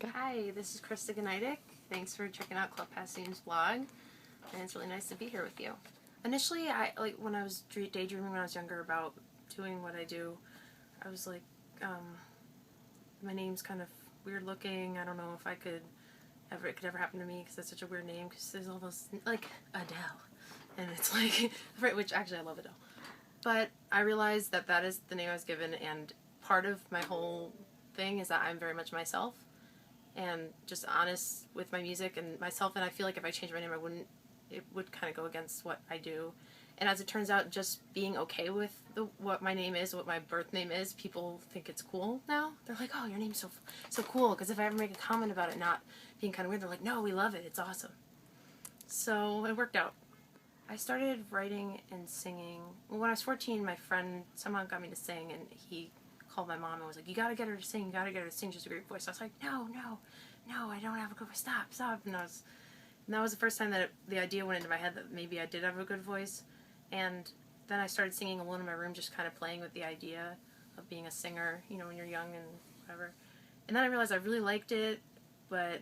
Hi, this is Christa Gniadek. Thanks for checking out Club Passim's blog, and it's really nice to be here with you. Initially, when I was daydreaming when I was younger about doing what I do, I was like, my name's kind of weird looking. I don't know if it could ever happen to me because it's such a weird name. Because there's all those like Adele, and it's like which actually I love Adele, but I realized that that is the name I was given, and part of my whole thing is that I'm very much myself and just honest with my music and myself, and I feel like if I changed my name it would kind of go against what I do. And as it turns out, just being okay with what my name is, what my birth name is, people think it's cool now. They're like, oh, your name's so cool, because if I ever make a comment about it not being kind of weird, they're like, no, we love it, it's awesome. So it worked out. I started writing and singing. Well, when I was 14, my friend somehow got me to sing, and he called my mom and was like, you gotta get her to sing, she has a great voice. I was like, no, I don't have a good voice, stop. And that was the first time that the idea went into my head that maybe I did have a good voice. And then I started singing alone in my room, just kind of playing with the idea of being a singer, you know, when you're young and whatever. And then I realized I really liked it, but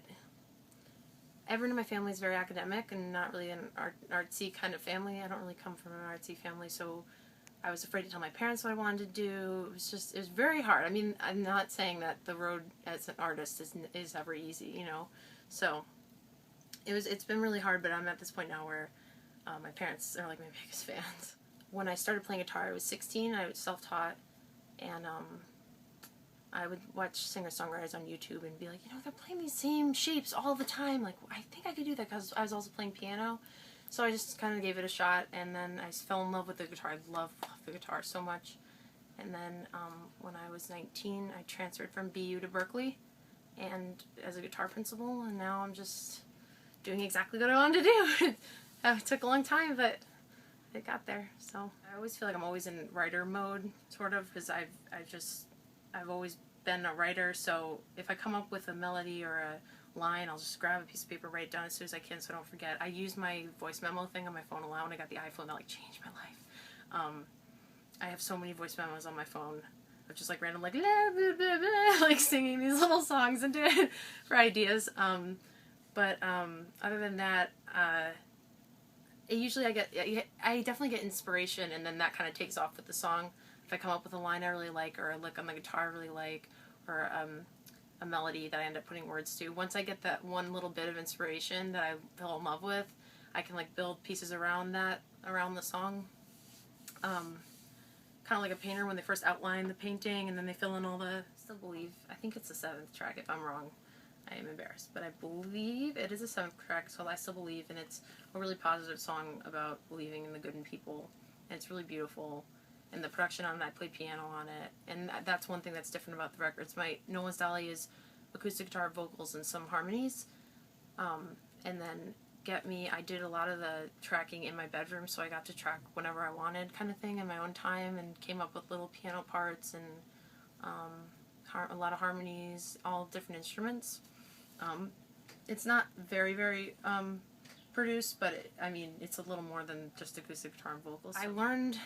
everyone in my family is very academic and not really an artsy kind of family. I don't really come from an artsy family, so I was afraid to tell my parents what I wanted to do. It was very hard. I mean, I'm not saying that the road as an artist is ever easy, you know. So it's been really hard, but I'm at this point now where my parents are like my biggest fans. When I started playing guitar, I was 16. I was self-taught, and I would watch singer-songwriters on YouTube and be like, you know, they're playing these same shapes all the time. Like, I think I could do that, because I was also playing piano. So I just kind of gave it a shot, and then I fell in love with the guitar. I love the guitar so much. And then when I was 19, I transferred from BU to Berkeley and as a guitar principal, and now I'm just doing exactly what I wanted to do. It took a long time, but it got there. So I always feel like I'm always in writer mode, sort of, because I've always been a writer. So if I come up with a melody or a line, I'll just grab a piece of paper, write it down as soon as I can so I don't forget. I use my voice memo thing on my phone a lot. When I got the iPhone, that like changed my life. I have so many voice memos on my phone of just like random like blah, blah, blah, blah, like singing these little songs into it for ideas. But other than that, usually I definitely get inspiration, and then that kind of takes off with the song. If I come up with a line I really like, or a lick on the guitar I really like, or a melody that I end up putting words to. Once I get that one little bit of inspiration that I fell in love with, I can like build pieces around the song. Kind of like a painter when they first outline the painting and then they fill in all the... Still believe, I think it's the 7th track. If I'm wrong, I am embarrassed, but I believe it is the 7th track, so I Still Believe, and it's a really positive song about believing in the good in people, and it's really beautiful. And the production on it, I played piano on it, and that's one thing that's different about the records. My No One's Dolly is acoustic guitar, vocals, and some harmonies. And then Get Me, I did a lot of the tracking in my bedroom, so I got to track whenever I wanted, kind of thing, in my own time, and came up with little piano parts and a lot of harmonies, all different instruments. It's not very produced, but I mean, it's a little more than just acoustic guitar and vocals. I learned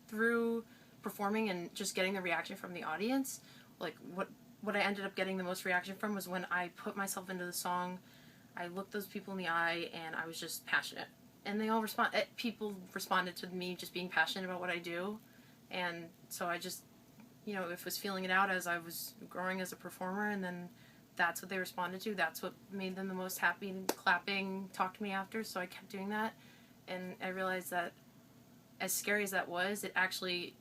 through performing and just getting the reaction from the audience. Like what I ended up getting the most reaction from was when I put myself into the song. I looked those people in the eye and I was just passionate, and they all people responded to me just being passionate about what I do. And so I just, you know, was feeling it out as I was growing as a performer, and then that's what they responded to. That's what made them the most happy, clapping, talked to me after. So I kept doing that, and I realized that as scary as that was, it actually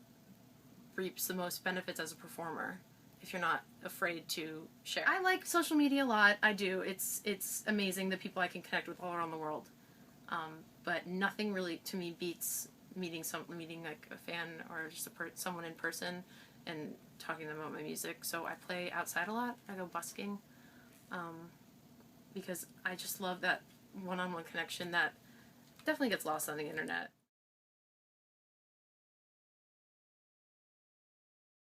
reaps the most benefits as a performer if you're not afraid to share. I like social media a lot. I do. It's amazing the people I can connect with all around the world. But nothing really to me beats meeting like a fan or just someone in person and talking to them about my music. So I play outside a lot. I go busking because I just love that one-on-one connection that definitely gets lost on the internet.